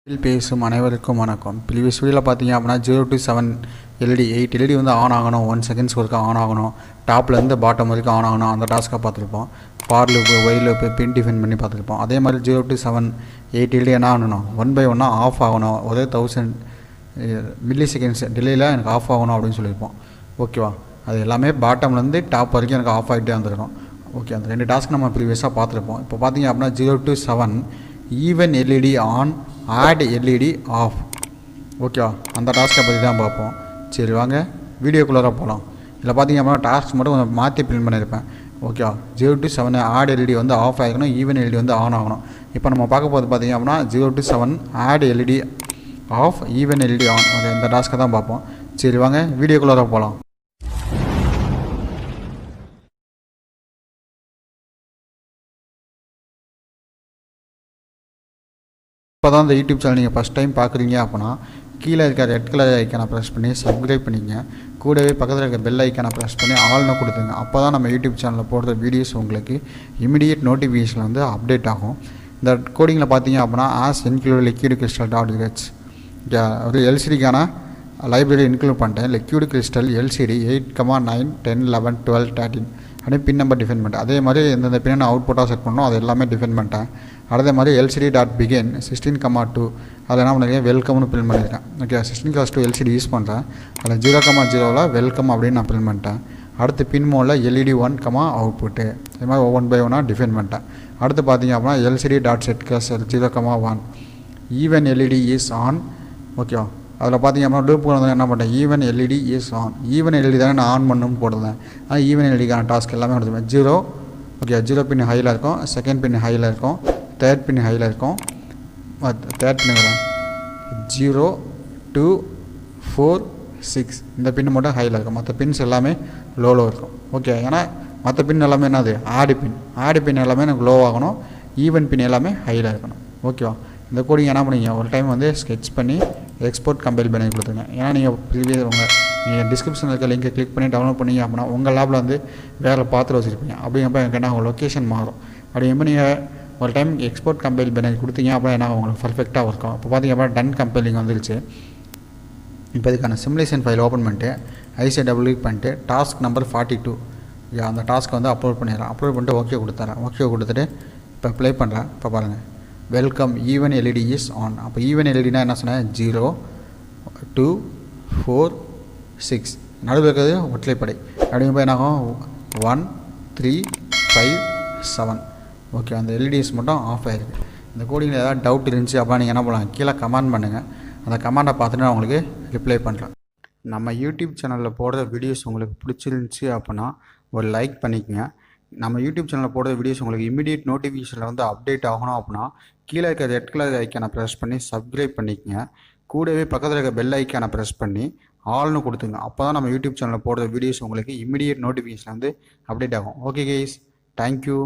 பேசும் அனைவருக்கும் வணக்கம். ப்ரீவியஸ் வீடியோவில் பார்த்தீங்க அப்படின்னா 0 to 7 எல்இடி 8 எல்இடி வந்து ஆன் ஆகணும், 1 செகண்ட்ஸ் ஒருக்கா ஆன் ஆகணும், டாப்லேருந்து பாட்டம் வரைக்கும் ஆன் ஆகணும், அந்த டாஸ்க்காக பார்த்துருப்போம். For loop, while loop, pin define பண்ணி பார்த்துருப்போம். அதே மாதிரி 0 to 7 8 எல்இடி என்ன ஆகணும், 1 by 1 ஆஃப் ஆகணும், ஒரே 1000 மில்லி செகண்ட்ஸ் டிலேயில் எனக்கு ஆஃப் ஆகணும் அப்படின்னு சொல்லியிருப்போம். ஓகேவா? அது எல்லாமே பாட்டம்லேருந்து டாப் வரைக்கும் எனக்கு ஆஃப் ஆகிட்டே வந்துருக்கும். ஓகே, அந்த 2 டாஸ்க் நம்ம ப்ரீவியஸாக பார்த்துருப்போம். இப்போ பார்த்தீங்க அப்படின்னா 0 to 7 even LED on, odd LED off. ஓகேவா? அந்த டாஸ்க்கை பற்றி தான் பார்ப்போம். சரி வாங்க வீடியோக்குள்ளார போகலாம். இதில் பார்த்தீங்க அப்படின்னா டாஸ்க் மட்டும் கொஞ்சம் மாற்றி பிரிண்ட் பண்ணியிருப்பேன். ஓகேவா? 0 to 7 ஆட் எல்இடி வந்து ஆஃப் ஆகிக்கணும், ஈவன் எல்இடி வந்து ஆன் ஆகணும். இப்போ நம்ம பார்க்க போது பார்த்தீங்க அப்படின்னா 0 to 7 odd LED off, even LED on. Okay, இந்த டாஸ்க்கை தான் பார்ப்போம். சரி வாங்க வீடியோக்குள்ளார போகலாம். இப்போ தான் இந்த யூடியூப் சேனல் நீங்கள் ஃபஸ்ட் டைம் பார்க்குறீங்க அப்படின்னா கீழே இருக்க ரெட் கலர் ஐக்கானை ப்ரெஸ் பண்ணி சப்ஸ்கிரைப் பண்ணிங்க. கூடவே பக்கத்தில் இருக்க பெல் ஐக்கானை ப்ரெஸ் பண்ணி ஆல்னு கொடுத்துங்க. அப்போ தான் நம்ம யூடியூப் சேனலில் போடுற வீடியோஸ் உங்களுக்கு இமிடியேட் நோட்டிஃபிகேஷன் வந்து அப்டேட் ஆகும். இந்த கோடிங்கில் பார்த்தீங்க அப்படின்னா ENQURIES liquid crystal .h ஒரு எல்சிடிக்கான லைப்ரரி இன்க்ளூட் பண்ணிட்டேன். liquid crystal LCD 8, 9, 10, 11, 12, 13 அப்படின்னு பின் நம்பர் டிஃபைன் பண்ணிட்டேன். அதே மாதிரி எந்தெந்த பின் நான் அவுட்புட்டாக செட் பண்ணணும் அது எல்லாமே டிஃபைன் பண்ணிட்டேன். அதே மாதிரி LCD.begin 16,2 அதில் என்ன பண்ணியிருக்கேன், வெல்கம்னு பின் பண்ணியிருக்கேன். ஓகே, 16:2 LCD யூஸ் பண்ணுறேன். அதில் 0,0 வெல்கம் அப்படின்னு நான் பின் பண்ணிட்டேன். அடுத்து பின் மோடில் LED 1, அவுட்புட்டு. இது மாதிரி ஒவ்வொன் பை ஒன்னாக டிஃபைன் பண்ணிட்டேன். அடுத்து பார்த்தீங்க அப்படின்னா LCD.set cursor 0,1 even LED is on. ஓகேவா? அதில் பார்த்தீங்க அப்படின்னா லூப் வந்து என்ன பண்ணேன், even LED is on. Even LED தானே நான் ஆன் பண்ணணும்னு போடுறேன். ஆனால் ஈவன் எல்இடிக்கான டாஸ்க் எல்லாமே கொடுத்துருவேன். 0. ஓகே, 0 பின் ஹையில் இருக்கும், செகண்ட் பின் ஹையில் இருக்கும், தேர்ட் பின் ஹையில் இருக்கும். தேர்ட் பின் 0, 2, 4, 6 இந்த பின் மட்டும் ஹையில் இருக்கும். மற்ற பின்ஸ் எல்லாமே லோவில் இருக்கும். ஓகே, ஏன்னா மற்ற பின் எல்லாமே என்னது, ஆடு பின் எல்லாமே எனக்கு லோ ஆகணும், ஈவன் பின் எல்லாமே ஹையில் இருக்கணும். ஓகேவா? இந்த கோடிங் என்ன பண்ணிங்க, ஒரு டைம் வந்து ஸ்கெட்ச் பண்ணி எக்ஸ்போர்ட் கம்பைல் பண்ணி கொடுத்துருங்க. ஏன்னா நீங்கள் நீங்கள் டிஸ்கிரிப்ஷனில் இருக்க லிங்கை கிளிக் பண்ணி டவுன்லோட் பண்ணிங்க அப்படின்னா உங்கள் லேபில் வந்து வேறு பார்த்துட்டு வச்சுருப்பீங்க. அப்படிங்கிறப்ப எனக்கு என்ன உங்கள் லொக்கேஷன் மாறும். அப்படிங்கிறப்ப நீங்கள் ஒரு டைம் எக்ஸ்போர்ட் கம்பைல் பண்ணி கொடுத்தீங்க அப்படின்னா என்ன உங்களுக்கு பர்ஃபெக்டாக இருக்கும். இப்போ பார்த்தீங்க அப்படின்னா டன் கம்பைலிங் வந்துருச்சு. இப்போ இதுக்கான சிமுலேஷன் ஃபைல் ஓப்பன் பண்ணிட்டு ICW பண்ணிட்டு டாஸ்க் நம்பர் 42 அந்த டாஸ்க்கை வந்து அப்லோட் பண்ணிடுறேன். அப்லோட் பண்ணிட்டு ஓகே கொடுத்துறேன். ஓகே கொடுத்துட்டு இப்போ ப்ளே பண்ணுறேன். இப்போ பாருங்கள், welcome even LED is on. அப்போ ஈவன் எல்இடினா என்ன சொன்னேன், 0, 2, 4, 6 நடுவில் இருக்கிறது ஒற்றைப்படை. அப்படிங்க போய் என்னாகும் 1, 3, 5, 7. ஓகே, அந்த எல்இடிஸ் மட்டும் ஆஃப் ஆகிருக்கு. இந்த கோடிங்கில் ஏதாவது டவுட் இருந்துச்சு அப்படின்னா நீங்கள் என்ன பண்ணலாம், கீழே கமெண்ட் பண்ணுங்கள். அந்த கமெண்டை பார்த்துட்டு நான் உங்களுக்கு ரிப்ளை பண்ணுறேன். நம்ம யூடியூப் சேனலில் போடுற வீடியோஸ் உங்களுக்கு பிடிச்சிருந்துச்சி அப்படின்னா ஒரு லைக் பண்ணிக்கங்க. நம்ம யூடியூப் சேனலில் போடுற வீடியோஸ் உங்களுக்கு இமிடியேட் நோட்டிஃபிகேஷனில் வந்து அப்டேட் ஆகணும் அப்படின்னா கீழே இருக்க ரெட் கலர் ஐக்கானை ப்ரெஸ் பண்ணி சப்ஸ்கிரைப் பண்ணிக்கங்க. கூடவே பக்கத்தில் இருக்க பெல் ஐக்கானை ப்ரெஸ் பண்ணி ஆல்னு கொடுத்துங்க. அப்போ தான் நம்ம யூடியூப் சேனலில் போடுற வீடியோஸ் உங்களுக்கு இமிடியேட் நோட்டிஃபிகேஷன் வந்து அப்டேட் ஆகும். Okay guys, thank you.